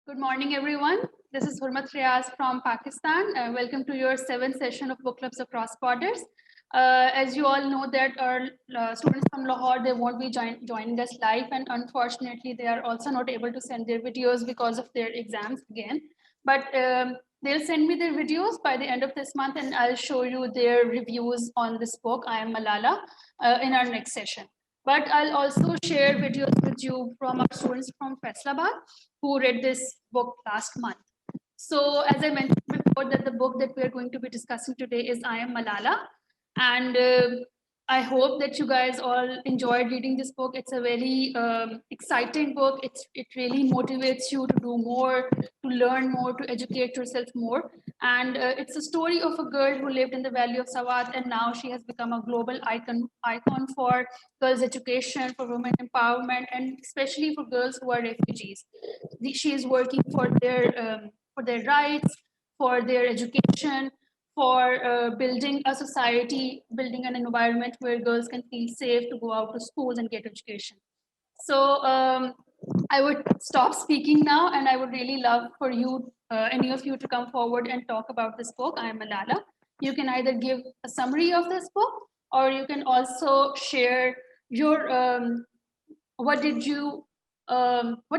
Good morning, everyone. This is Hurmat Riaz from Pakistan. Welcome to your seventh session of Book Clubs Across Borders. As you all know that our students from Lahore, they won't be joining us live, and unfortunately, they are also not able to send their videos because of their exams again. But they'll send me their videos by the end of this month, and I'll show you their reviews on this book, I Am Malala, in our next session. But I'll also share videos with you from our students from Faisalabad who read this book last month. So as I mentioned before, that the book that we're going to be discussing today is I Am Malala. And I hope that you guys all enjoyed reading this book. It's a very exciting book. It really motivates you to do more, to learn more, to educate yourself more. And it's a story of a girl who lived in the Valley of Sawat, and now she has become a global icon for girls' education, for women empowerment, and especially for girls who are refugees. She is working for their rights, for their education, for building a society, building an environment where girls can feel safe to go out to schools and get education. So I would stop speaking now, and I would really love for you, any of you, to come forward and talk about this book, I Am Malala. You can either give a summary of this book, or you can also share your what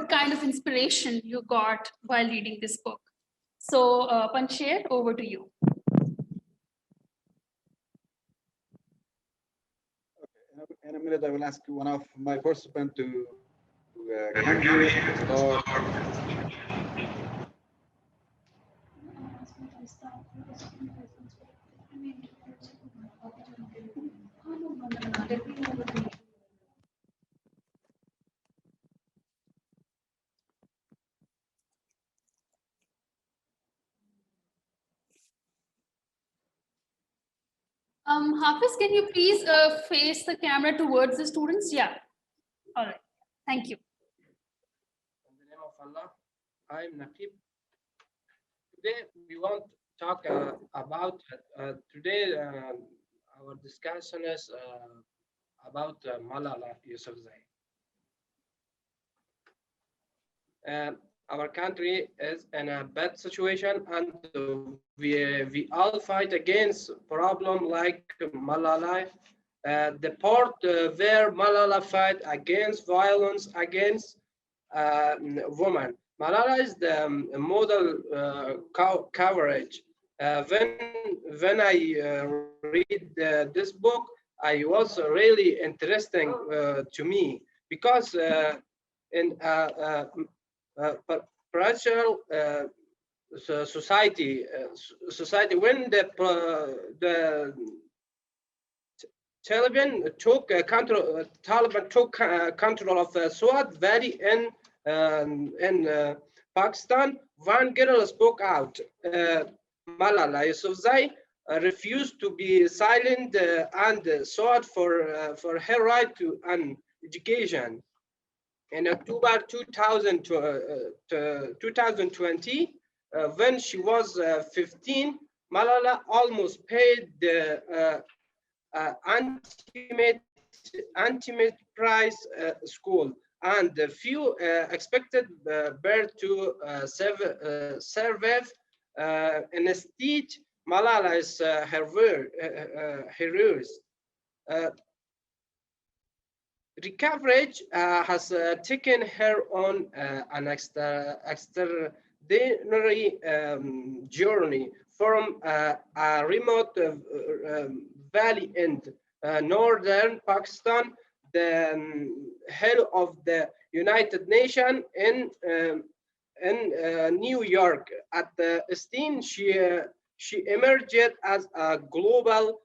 kind of inspiration you got while reading this book. So, Panjsher, over to you. In a minute, I will ask one of my participants to give you start. Hafiz, can you please face the camera towards the students? Yeah. All right. Thank you. In the name of Allah, I'm Naqib. Today we want to talk about today our discussion is about Malala Yousafzai. Our country is in a bad situation, and we all fight against problem like Malala. The part where Malala fight against violence against women. Malala is the model coverage. When I read this book, I was really interesting to me because in patriarchal society, when the Taliban took control of Swat Valley in Pakistan, one girl spoke out. Malala Yousafzai refused to be silent and sought for her right to an education. In October 2020, when she was 15, Malala almost paid the ultimate prize school, and few expected birth to survive. Instead, Malala is heroes. Recovery has taken her on an extraordinary journey from a remote valley in northern Pakistan, the head of the United Nations in New York. At the scene, she emerged as a global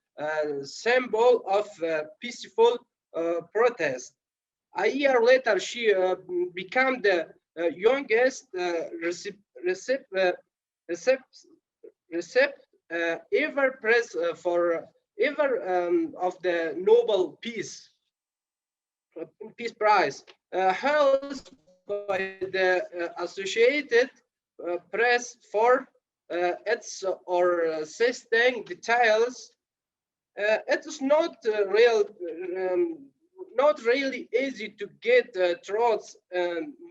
symbol of peaceful protest. A year later, she became the youngest ever press for of the Nobel Peace Prize, held by the Associated Press for its or existing details. It is not not really easy to get through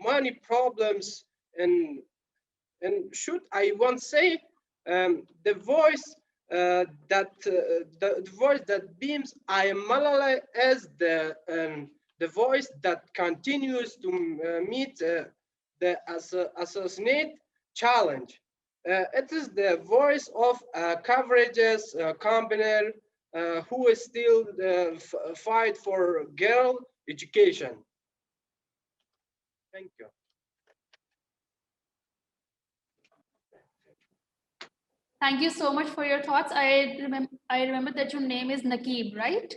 money problems in and should I want to say the voice the voice that beams I am Malala as the voice that continues to meet the assassinate challenge. It is the voice of coverage's campaigner who is still fight for girl education. Thank you. Thank you so much for your thoughts. I remember that your name is Nakib, right?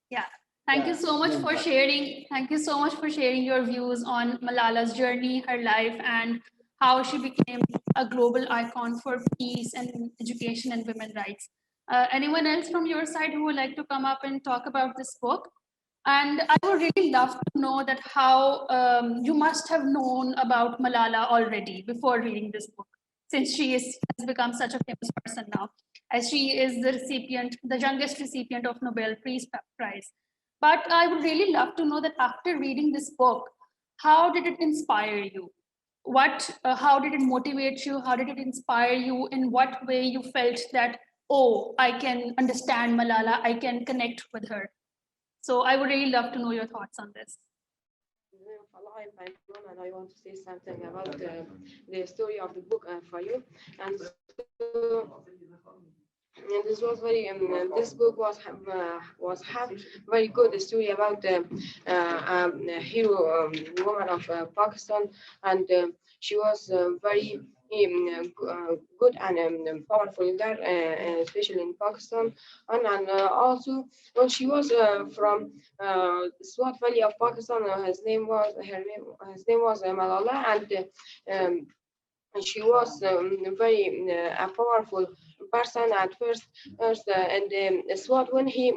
Yeah. Thank you so much for sharing. Thank you so much for sharing your views on Malala's journey, her life, and how she became a global icon for peace and education and women's rights. Anyone else from your side who would like to come up and talk about this book? And I would really love to know that how you must have known about Malala already before reading this book, since has become such a famous person now, as she is the recipient, the youngest recipient of Nobel Peace Prize. But I would really love to know that after reading this book, how did it inspire you? How did it motivate you? How did it inspire you? In what way you felt that, oh, I can understand Malala, I can connect with her? So I would really love to know your thoughts on this. And I want to say something about the story of the book for you. And so, and this was very this book was have very good story about a hero woman of Pakistan, and she was very good and powerful leader, especially in Pakistan, and also when she was from Swat Valley of Pakistan, his name was Malala, and she was very a powerful person at first and Swat when he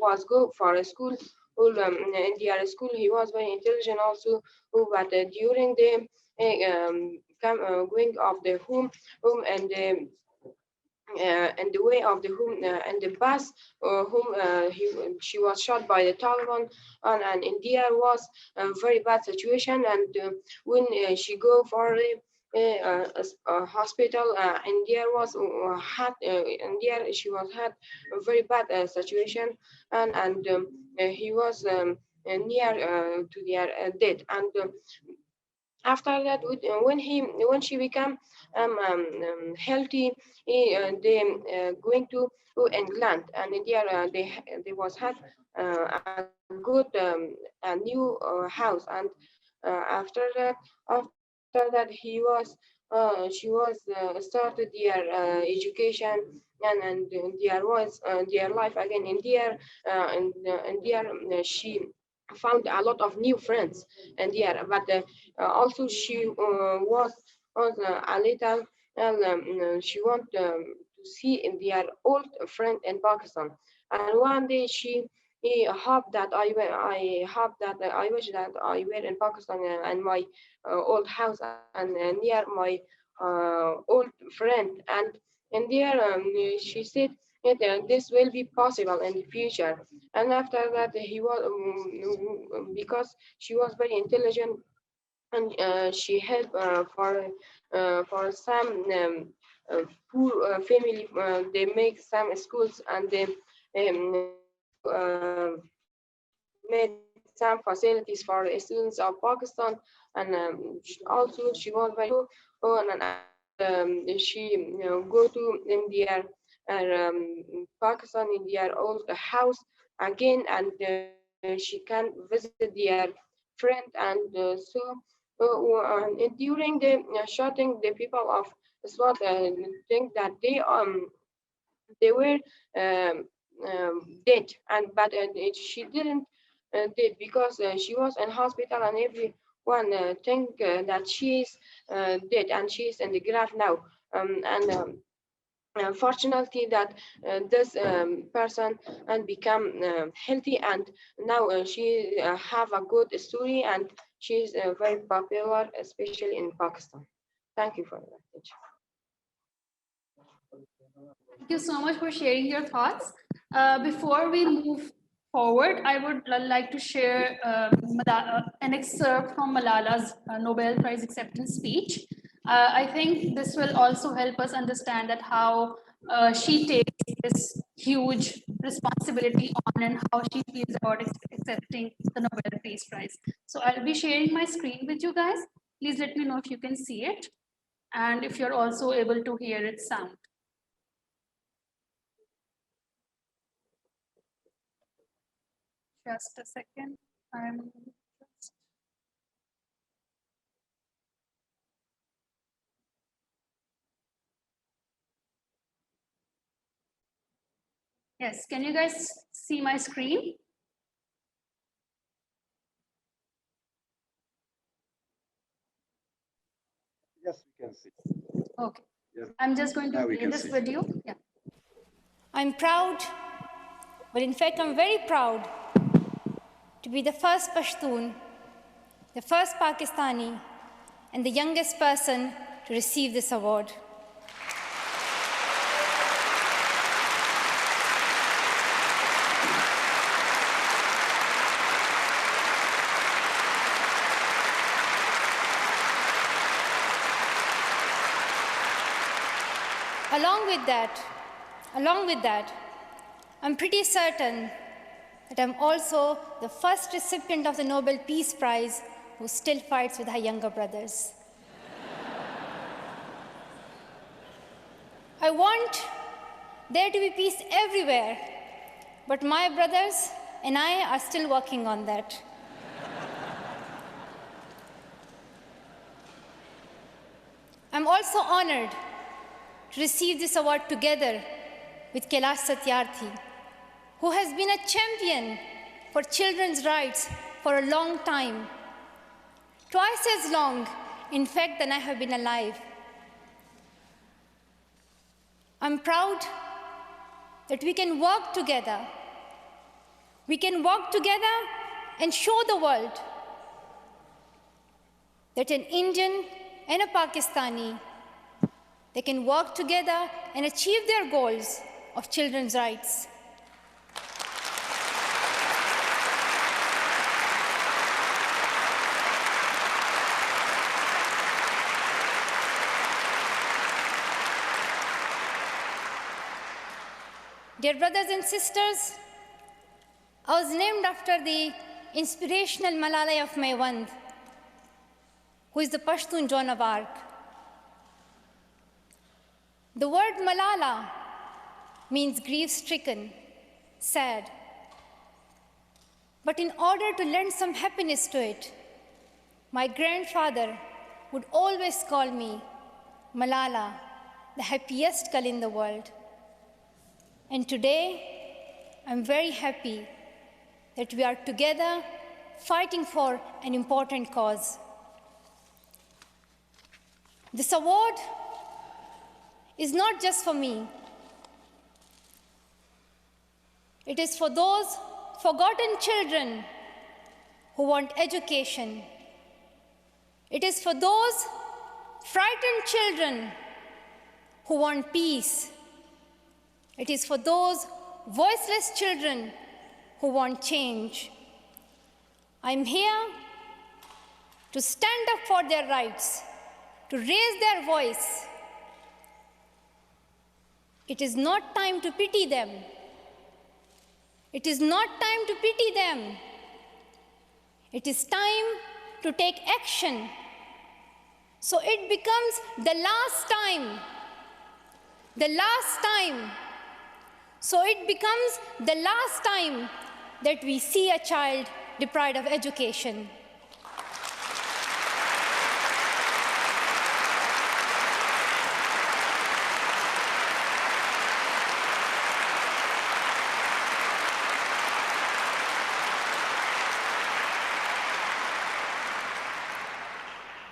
was go for a school. In their school, he was very intelligent also, but during the going of the and the way of the home and the bus whom she was shot by the Taliban, and India was a very bad situation. And when she go for a hospital, India was had India she was had a very bad situation, and he was near to their death. And after that, when she became healthy, they going to England, and India they was had a good a new house. And after that she was started their education, and there was their life again in there, and there she found a lot of new friends and there, but also she was a little she want to see in their old friend in Pakistan. And one day he hope that I hope that I wish that I were in Pakistan and my old house and near my old friend. And there she said that this will be possible in the future. And after that he was because she was very intelligent, and she helped for some poor family. They make some schools, and they also made some facilities for the students of Pakistan. And also she was very good, and she go to in their Pakistan in their old house again, and she can visit their friend. And and during the shooting, the people of Swat think that they were dead, and but she didn't dead, because she was in hospital, and everyone think that she is dead and she is in the grave now. And Fortunately that this person and become healthy, and now she have a good story, and she is very popular, especially in Pakistan. Thank you for that. Thank you so much for sharing your thoughts. Before we move forward, I would like to share an excerpt from Malala's Nobel Prize acceptance speech. I think this will also help us understand that how she takes this huge responsibility on and how she feels about accepting the Nobel Peace Prize. So I'll be sharing my screen with you guys. Please let me know if you can see it and if you're also able to hear its sound. Just a second. I'm just... Yes, can you guys see my screen? Yes, we can see. Okay. Yes. I'm just going to Now we play can this see. video. Yeah. I'm proud, but in fact, I'm very proud to be the first Pashtun, the first Pakistani, and the youngest person to receive this award. Along with that, I'm pretty certain that I'm also the first recipient of the Nobel Peace Prize who still fights with her younger brothers. I want there to be peace everywhere, but my brothers and I are still working on that. I'm also honored to receive this award together with Kailash Satyarthi, who has been a champion for children's rights for a long time, twice as long, in fact, than I have been alive. I'm proud that we can work together. We can work together and show the world that an Indian and a Pakistani, they can work together and achieve their goals of children's rights. Dear brothers and sisters, I was named after the inspirational Malala of Maiwand, who is the Pashtun Joan of Arc. The word Malala means grief-stricken, sad. But in order to lend some happiness to it, my grandfather would always call me Malala, the happiest girl in the world. And today, I'm very happy that we are together fighting for an important cause. This award is not just for me. It is for those forgotten children who want education. It is for those frightened children who want peace. It is for those voiceless children who want change. I'm here to stand up for their rights, to raise their voice. It is not time to pity them. It is not time to pity them. It is time to take action. So it becomes the last time. The last time. So it becomes the last time that we see a child deprived of education.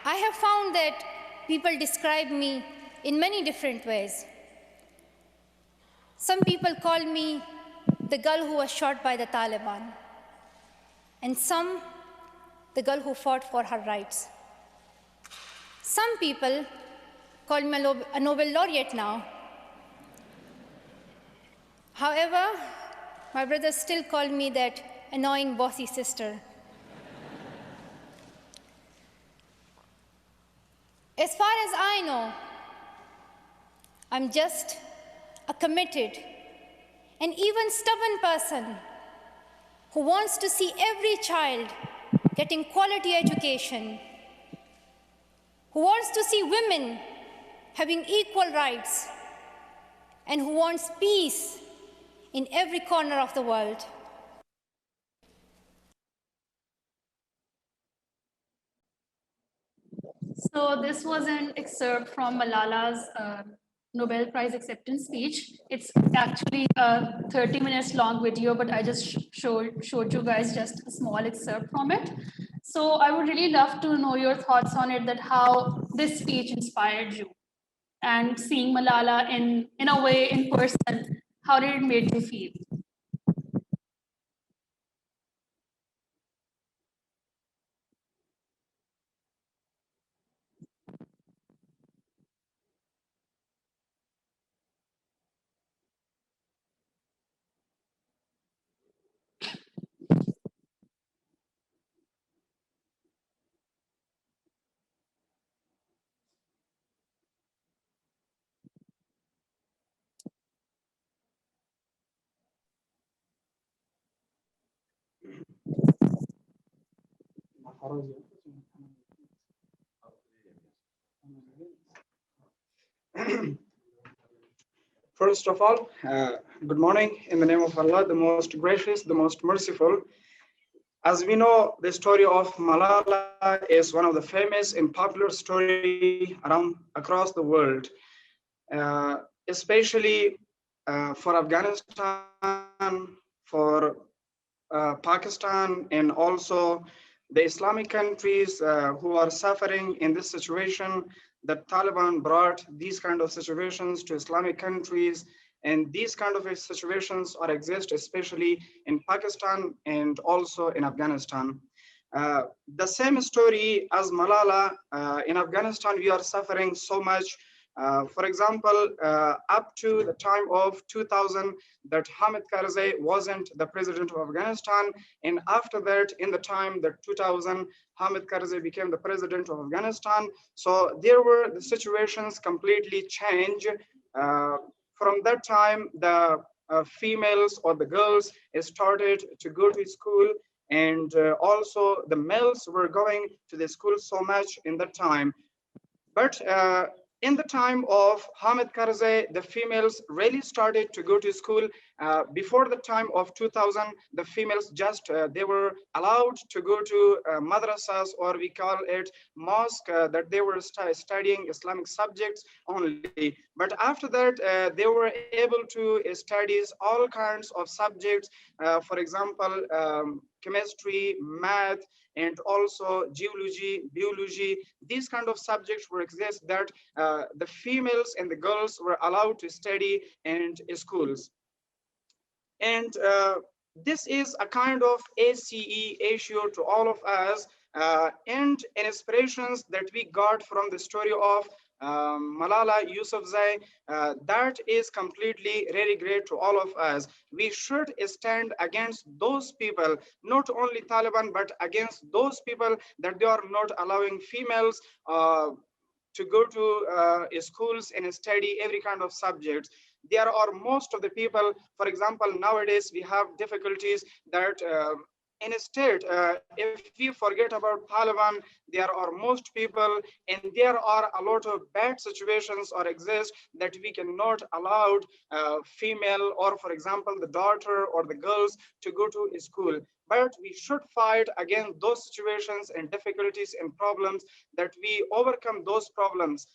I have found that people describe me in many different ways. Some people call me the girl who was shot by the Taliban, and some the girl who fought for her rights. Some people call me a Nobel laureate now. However, my brothers still call me that annoying bossy sister. As far as I know, I'm just a committed and even stubborn person who wants to see every child getting quality education, who wants to see women having equal rights, and who wants peace in every corner of the world. So this was an excerpt from Malala's Nobel Prize acceptance speech. It's actually a 30 minutes long video, but I just showed you guys just a small excerpt from it. So I would really love to know your thoughts on it, that how this speech inspired you, and seeing Malala in a way in person, how did it make you feel? First of all, good morning in the name of Allah, the most gracious, the most merciful. As we know, the story of Malala is one of the famous and popular story across the world, especially for Afghanistan, for Pakistan, and also the Islamic countries who are suffering in this situation. That Taliban brought these kind of situations to Islamic countries, and these kind of situations are exist especially in Pakistan and also in Afghanistan. The same story as Malala, in Afghanistan, we are suffering so much. For example, up to the time of 2000, that Hamid Karzai wasn't the president of Afghanistan. And after that, in the time that 2000, Hamid Karzai became the president of Afghanistan. So there were the situations completely changed. From that time, the females or the girls started to go to school, and also the males were going to the school so much in that time. But in the time of Hamid Karzai, the females really started to go to school. Before the time of 2000, the females just, they were allowed to go to madrasas, or we call it mosque, that they were studying Islamic subjects only. But after that, they were able to study all kinds of subjects, for example, chemistry, math, and also geology, biology. These kind of subjects were exist that the females and the girls were allowed to study in schools. And this is a kind of ACE issue to all of us, and inspirations that we got from the story of Malala Yousafzai, that is completely really great to all of us. We should stand against those people, not only Taliban, but against those people that they are not allowing females to go to schools and study every kind of subject. There are most of the people, for example, nowadays we have difficulties that in a state, if we forget about Taliban, there are most people, and there are a lot of bad situations or exist that we cannot allow female, or for example, the daughter or the girls to go to school. But we should fight against those situations and difficulties and problems, that we overcome those problems.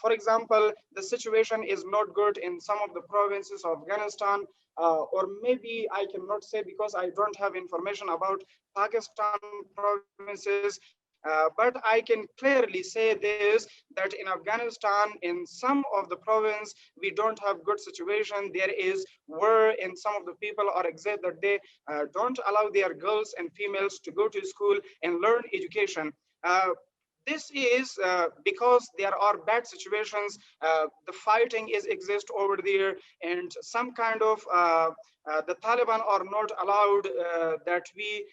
For example, the situation is not good in some of the provinces of Afghanistan, or maybe I cannot say because I don't have information about Pakistan provinces, but I can clearly say this, that in Afghanistan, in some of the province, we don't have good situation. There is war, and some of the people are exist that they don't allow their girls and females to go to school and learn education. This is because there are bad situations. The fighting is exist over there, and some kind of the Taliban are not allowed that we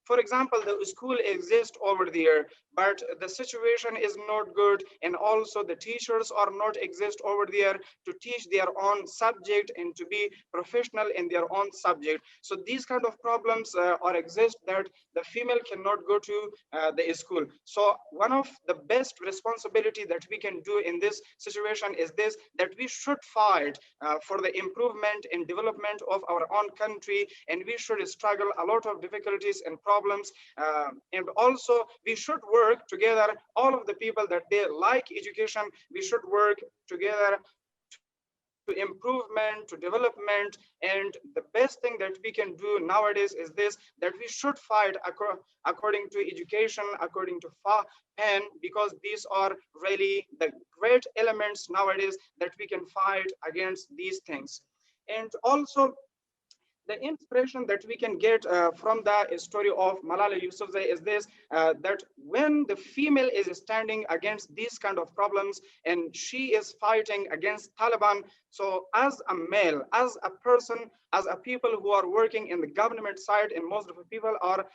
for example, the school exists over there, but the situation is not good, and also the teachers are not exist over there to teach their own subject and to be professional in their own subject. So these kind of problems are exist that the female cannot go to the school. So one of the best responsibility that we can do in this situation is this, that we should fight for the improvement and development of our own country, and we should struggle a lot of difficulties and problems, and also we should work together, all of the people that they like education, we should work together to improvement, to development. And the best thing that we can do nowadays is this, that we should fight according to education, according to pen, because these are really the great elements nowadays that we can fight against these things. And also the inspiration that we can get from the story of Malala Yousafzai is this, that when the female is standing against these kind of problems and she is fighting against Taliban, so as a male, as a person, as a people who are working in the government side, and most of the people are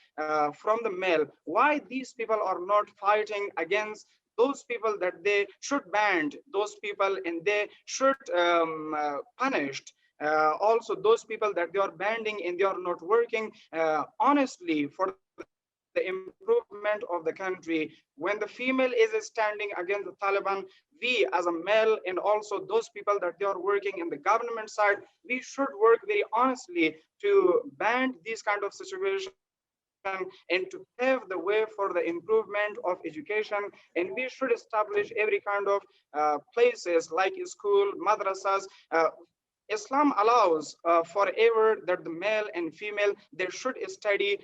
from the male, why these people are not fighting against those people, that they should ban those people and they should punished also those people that they are banning and they are not working honestly for the improvement of the country. When the female is standing against the Taliban, we as a male and also those people that they are working in the government side, we should work very honestly to ban these kind of situations and to pave the way for the improvement of education. And we should establish every kind of places like school, madrasas. Islam allows forever that the male and female, they should study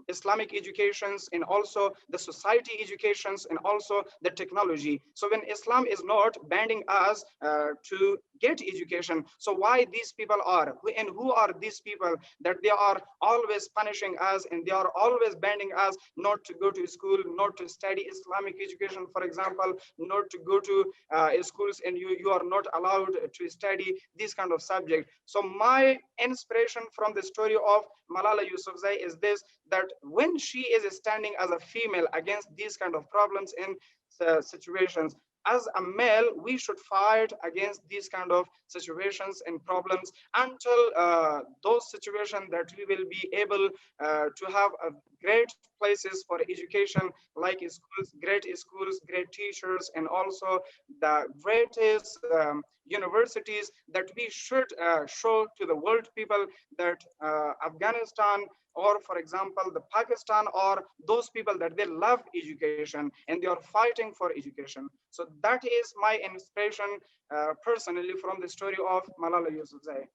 Islamic educations and also the society educations and also the technology. So when Islam is not banning us to get education, so why these people are, and who are these people that they are always punishing us and they are always banning us not to go to school, not to study Islamic education, for example, not to go to schools, and you are not allowed to study this kind of subject. So my inspiration from the story of Malala Yousafzai is this, that when she is standing as a female against these kind of problems and situations, as a male, we should fight against these kind of situations and problems until those situations that we will be able to have a great places for education, like schools, great teachers, and also the greatest universities, that we should show to the world people that Afghanistan, or for example the Pakistan, or those people that they love education and they are fighting for education. So that is my inspiration personally from the story of Malala Yousafzai.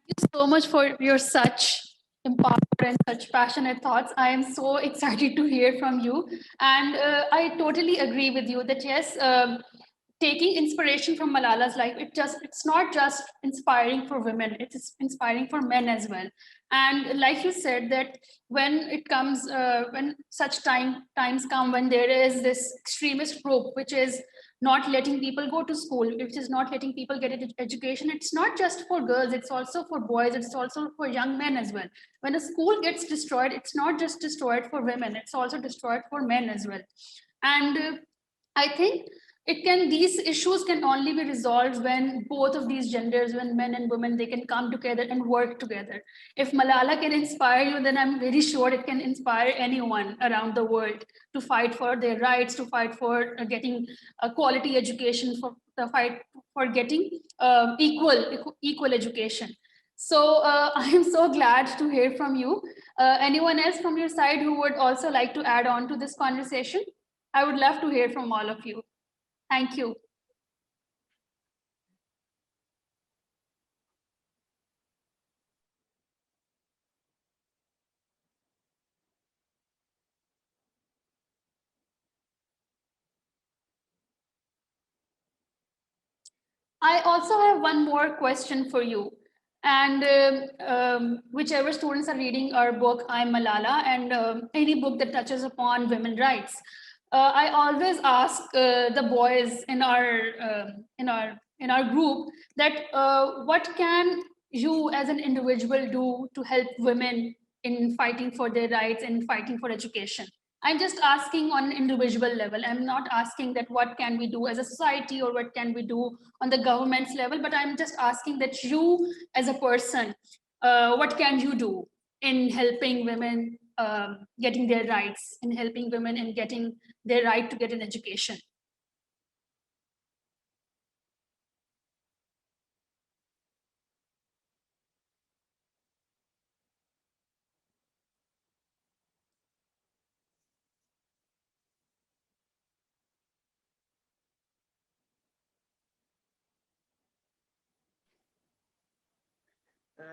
Thank you so much for your such empowered and such passionate thoughts. I am so excited to hear from you. And I totally agree with you that yes, taking inspiration from Malala's life, it's not just inspiring for women, it's inspiring for men as well. And like you said, that when it comes, when such times come when there is this extremist group which is not letting people go to school, which is not letting people get education, it's not just for girls, it's also for boys, it's also for young men as well. When a school gets destroyed, it's not just destroyed for women, it's also destroyed for men as well. And I think these issues can only be resolved when both of these genders, when men and women, they can come together and work together. If Malala can inspire you, then I'm very sure it can inspire anyone around the world to fight for their rights, to fight for getting a quality education, for the fight for getting equal education. So I am so glad to hear from you. Anyone else from your side who would also like to add on to this conversation? I would love to hear from all of you. Thank you. I also have one more question for you. And whichever students are reading our book, I'm Malala, and any book that touches upon women's rights, I always ask the boys in our group that what can you as an individual do to help women in fighting for their rights and fighting for education? I'm just asking on an individual level. I'm not asking that what can we do as a society or what can we do on the government's level, but I'm just asking that you as a person, what can you do in helping women getting their rights, in helping women in getting their right to get an education?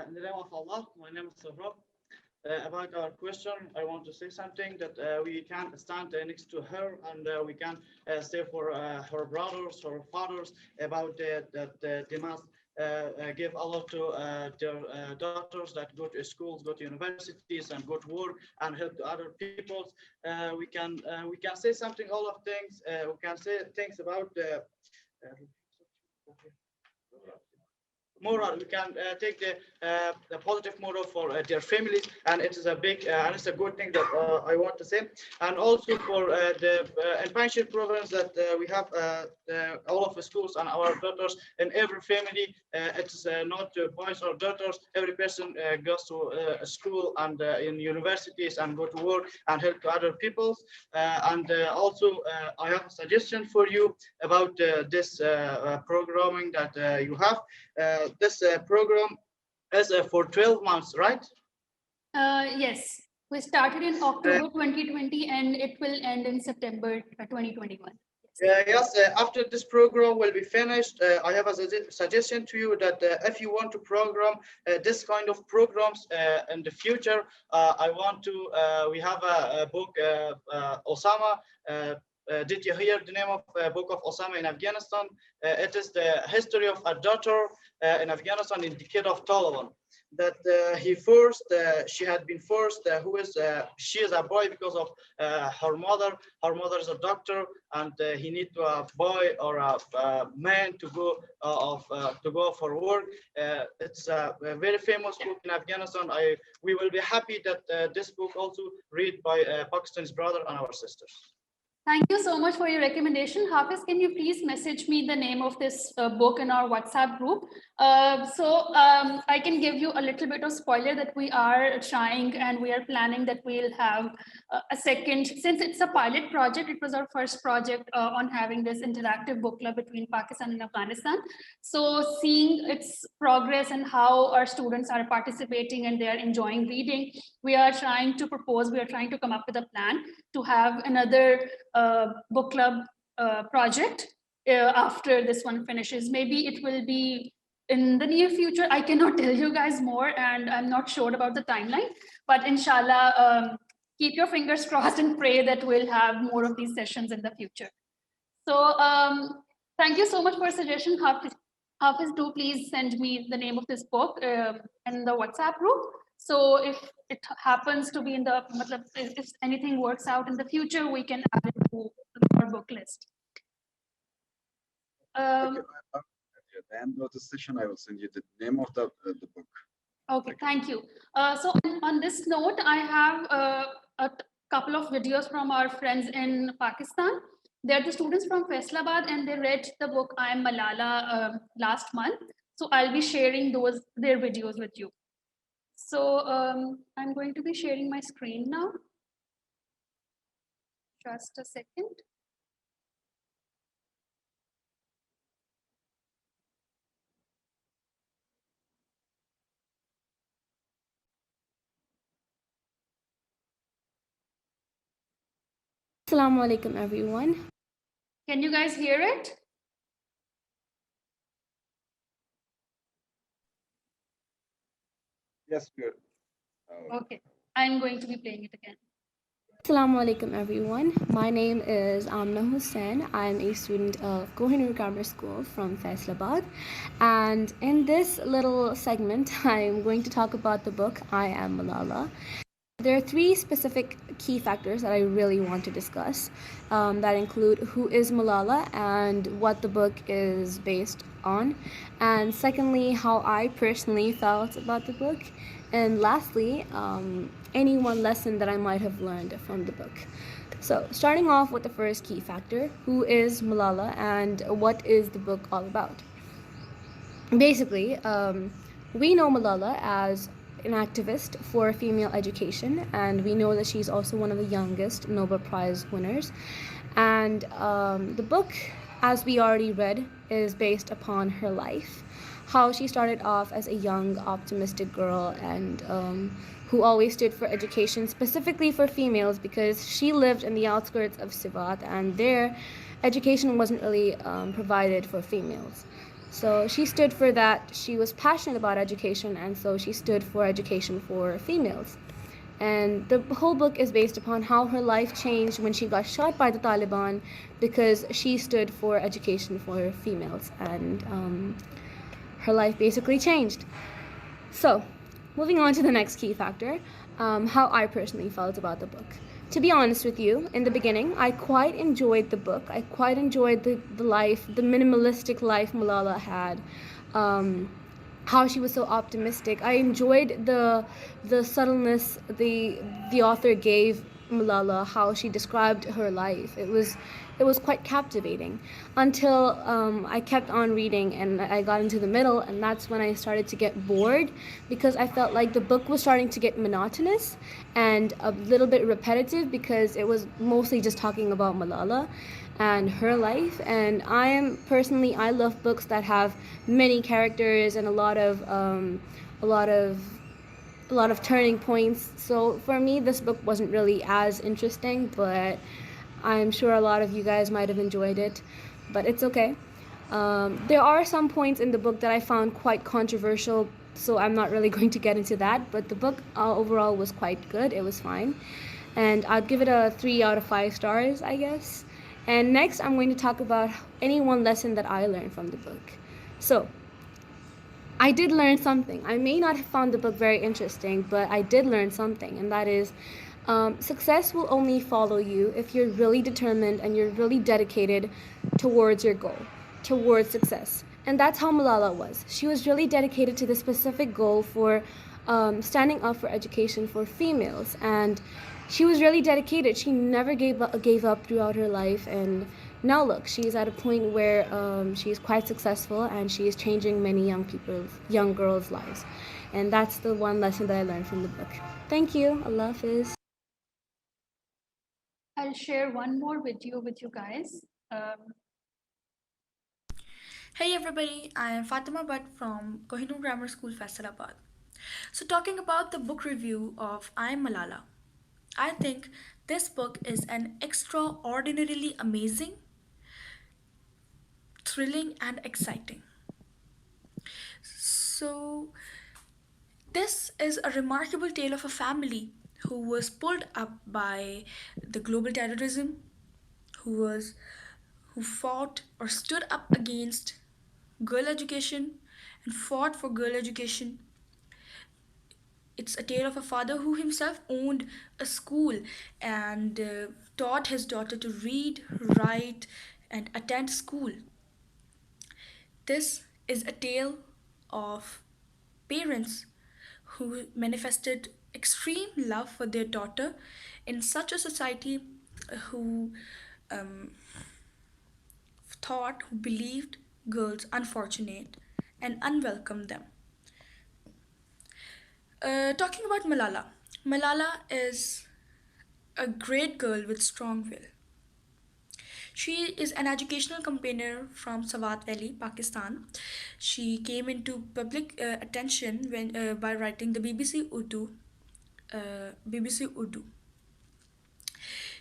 In the name of Allah, my name is Sohrab. About our question, I want to say something that we can stand next to her and we can say for her brothers, her fathers about that they must give a lot to their daughters that go to schools, go to universities, and go to work and help other people. We can say something, all of things. We can say things about moral. We can take the positive moral for their families, and it is a big and it's a good thing that I want to say. And also for the in Panjsher province that we have all of the schools and our daughters in every family. It's not boys or daughters. Every person goes to a school and in universities and go to work and help to other people. And also I have a suggestion for you about this programming that you have. This program is for 12 months, right? Yes, we started in October 2020 and it will end in September 2021. Yes, after this program will be finished, I have a suggestion to you that if you want to program this kind of programs in the future, I want to, we have a book, Osama. Did you hear the name of book of Osama in Afghanistan? It is the history of a daughter in Afghanistan in the decade of Taliban. That she had been forced, she is a boy because of her mother. Her mother is a doctor, and he need to a boy or a man to go for work. It's a very famous book in Afghanistan. We will be happy that this book also read by Pakistan's brother and our sisters. Thank you so much for your recommendation. Hafiz, can you please message me the name of this book in our WhatsApp group? I can give you a little bit of spoiler that we are trying and we are planning that we'll have a second, since it's a pilot project, it was our first project on having this interactive book club between Pakistan and Afghanistan. So seeing its progress and how our students are participating and they are enjoying reading, we are trying to come up with a plan to have another book club project after this one finishes. Maybe it will be in the near future. I cannot tell you guys more, and I'm not sure about the timeline, but inshallah, keep your fingers crossed and pray that we'll have more of these sessions in the future. So thank you so much for suggestion. Hafiz, do please send me the name of this book in the WhatsApp group. So if it happens to be in the, if anything works out in the future, we can add it to our book list. At the end of the session, I will send you the name of the book. Okay, thank you. So on this note, I have a couple of videos from our friends in Pakistan. They're the students from Faisalabad and they read the book I Am Malala last month. So I'll be sharing their videos with you. So I'm going to be sharing my screen now. Just a second. Assalamu alaikum, everyone. Can you guys hear it? Yes, good. Okay, I'm going to be playing it again. Assalamu alaikum, everyone. My name is Amna Hussain. I'm a student of Kohinoor Grammar School from Faisalabad. And in this little segment, I'm going to talk about the book I Am Malala. there are three specific key factors that I really want to discuss that include who is Malala and what the book is based on, and secondly, how I personally felt about the book, and lastly, any one lesson that I might have learned from the book. So, starting off with the first key factor, who is Malala and what is the book all about? Basically, we know Malala as an activist for female education, and we know that she's also one of the youngest Nobel Prize winners. And the book, as we already read, is based upon her life, how she started off as a young, optimistic girl and who always stood for education, specifically for females, because she lived in the outskirts of Sivat, and there, education wasn't really provided for females. So she stood for that. She was passionate about education, and so she stood for education for females. And the whole book is based upon how her life changed when she got shot by the Taliban because she stood for education for females, and her life basically changed. So, moving on to the next key factor, how I personally felt about the book. To be honest with you, in the beginning, I quite enjoyed the book. I quite enjoyed the life, the minimalistic life Malala had. How she was so optimistic. I enjoyed the subtleness the author gave Malala, how she described her life. It was quite captivating until I kept on reading and I got into the middle, and that's when I started to get bored because I felt like the book was starting to get monotonous and a little bit repetitive because it was mostly just talking about Malala and her life. And I love books that have many characters and a lot of turning points. So for me, this book wasn't really as interesting, but I'm sure a lot of you guys might have enjoyed it, but it's okay. There are some points in the book that I found quite controversial, so I'm not really going to get into that, but the book overall was quite good. It was fine. And I'd give it a 3 out of 5 stars, I guess. And next, I'm going to talk about any one lesson that I learned from the book. So, I did learn something. I may not have found the book very interesting, but I did learn something, and that is success will only follow you if you're really determined and you're really dedicated towards your goal, towards success. And that's how Malala was. She was really dedicated to the specific goal for standing up for education for females, and she was really dedicated. She never gave up throughout her life, and now look, she's at a point where she's quite successful and she's changing many young girls' lives. And that's the one lesson that I learned from the book. Thank you. Allah Hafiz. I'll share one more video with you guys. Hey everybody, I am Fatima Bhatt from Kohinoor Grammar School, Faisalabad. So, talking about the book review of I Am Malala, I think this book is an extraordinarily amazing, thrilling, and exciting. So, this is a remarkable tale of a family who was pulled up by the global terrorism, who fought or stood up against girl education and fought for girl education. It's a tale of a father who himself owned a school and taught his daughter to read, write, and attend school. This is a tale of parents who manifested extreme love for their daughter in such a society who um, who believed girls unfortunate and unwelcomed them. Talking about Malala, Malala is a great girl with strong will. She is an educational campaigner from Swat Valley, Pakistan. She came into public attention by writing the BBC Urdu.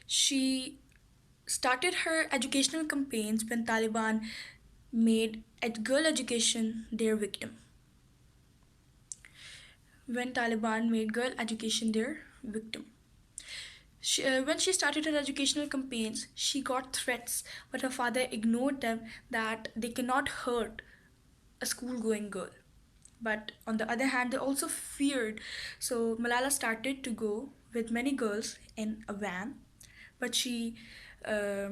She started her educational campaigns when Taliban made girl education their victim. When Taliban made girl education their victim. When she started her educational campaigns, she got threats, but her father ignored them that they cannot hurt a school going girl. But on the other hand, they also feared. So Malala started to go with many girls in a van, but she uh,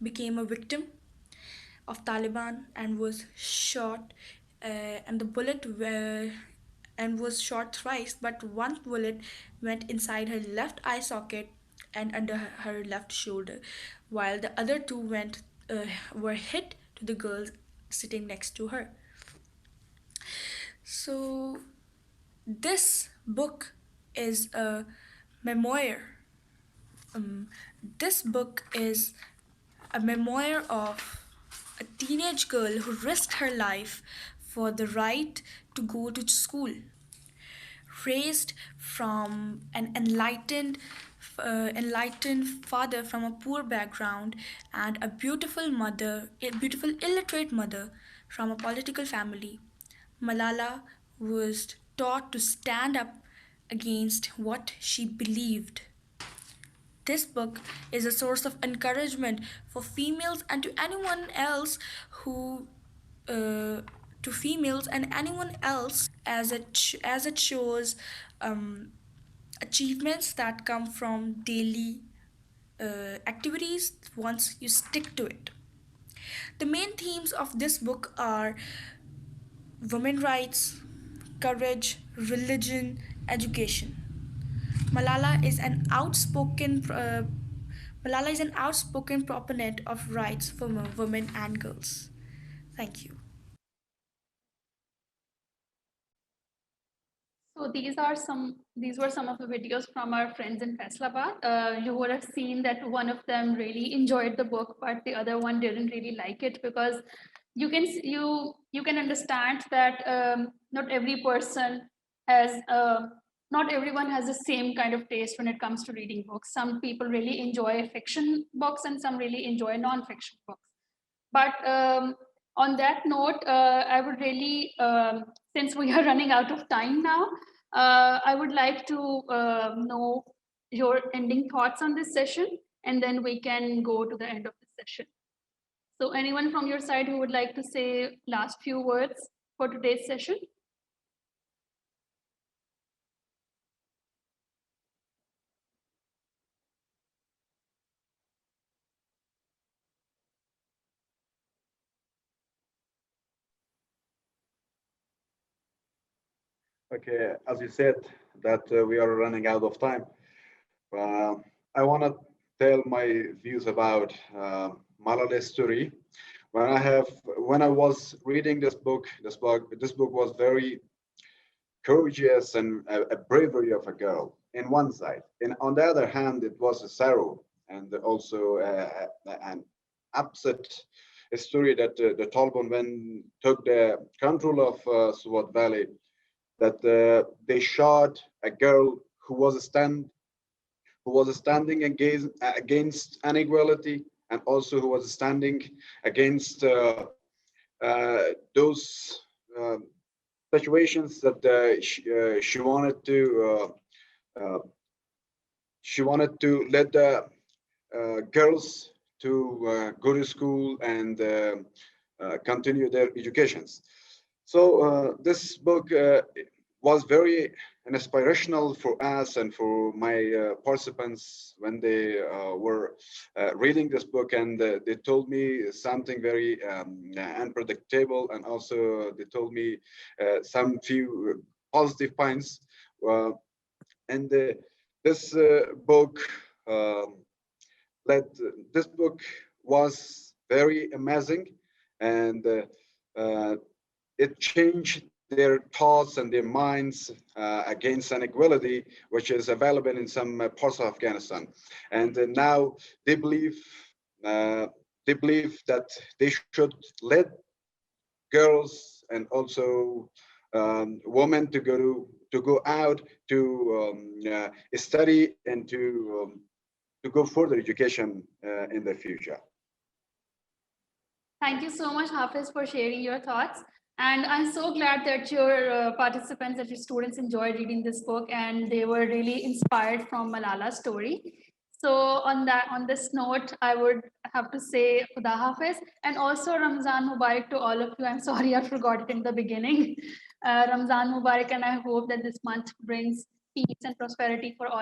became a victim of Taliban and was shot, and the bullet and was shot thrice, but one bullet went inside her left eye socket and under her left shoulder, while the other two were hit to the girls sitting next to her. So this book is a memoir. Um, this book is a memoir of a teenage girl who risked her life for the right to go to school. Raised from an enlightened father from a poor background and a beautiful illiterate mother from a political family, Malala was taught to stand up against what she believed. This book is a source of encouragement for females and to anyone else who to females and anyone else as it shows achievements that come from daily activities once you stick to it. The main themes of this book are women rights, courage, religion, education. Malala is an outspoken Malala is an outspoken proponent of rights for women and girls. Thank you. So these were some of the videos from our friends in Faisalabad. You would have seen that one of them really enjoyed the book, but the other one didn't really like it because you can understand that not every person has not everyone has the same kind of taste when it comes to reading books. Some people really enjoy fiction books and some really enjoy non-fiction books. But on that note, I would really, since we are running out of time now, I would like to know your ending thoughts on this session, and then we can go to the end of the session. So anyone from your side who would like to say last few words for today's session? Okay, as you said that we are running out of time. Uh, I want to tell my views about Malala's story. When I was reading this book was very courageous and a bravery of a girl in one side, and on the other hand, it was a sorrow and also an upset story that the Taliban when took the control of Swat Valley, that they shot a girl who was standing against inequality and also who was standing against those situations that uh, she wanted to let the girls to go to school and continue their educations. So this book was very inspirational for us and for my participants when they were reading this book, and they told me something very unpredictable, and also they told me some few positive points. And this book um, led this book was very amazing, and it changed their thoughts and their minds against inequality, which is available in some parts of Afghanistan. And now they believe uh, that they should let girls and also women to go out to study and to go further education in the future. Thank you so much, Hafiz, for sharing your thoughts. And I'm so glad that your participants, that your students enjoyed reading this book and they were really inspired from Malala's story. So on this note, I would have to say Khuda Hafiz and also Ramzan Mubarak to all of you. I'm sorry I forgot it in the beginning. Ramzan Mubarak, and I hope that this month brings peace and prosperity for all.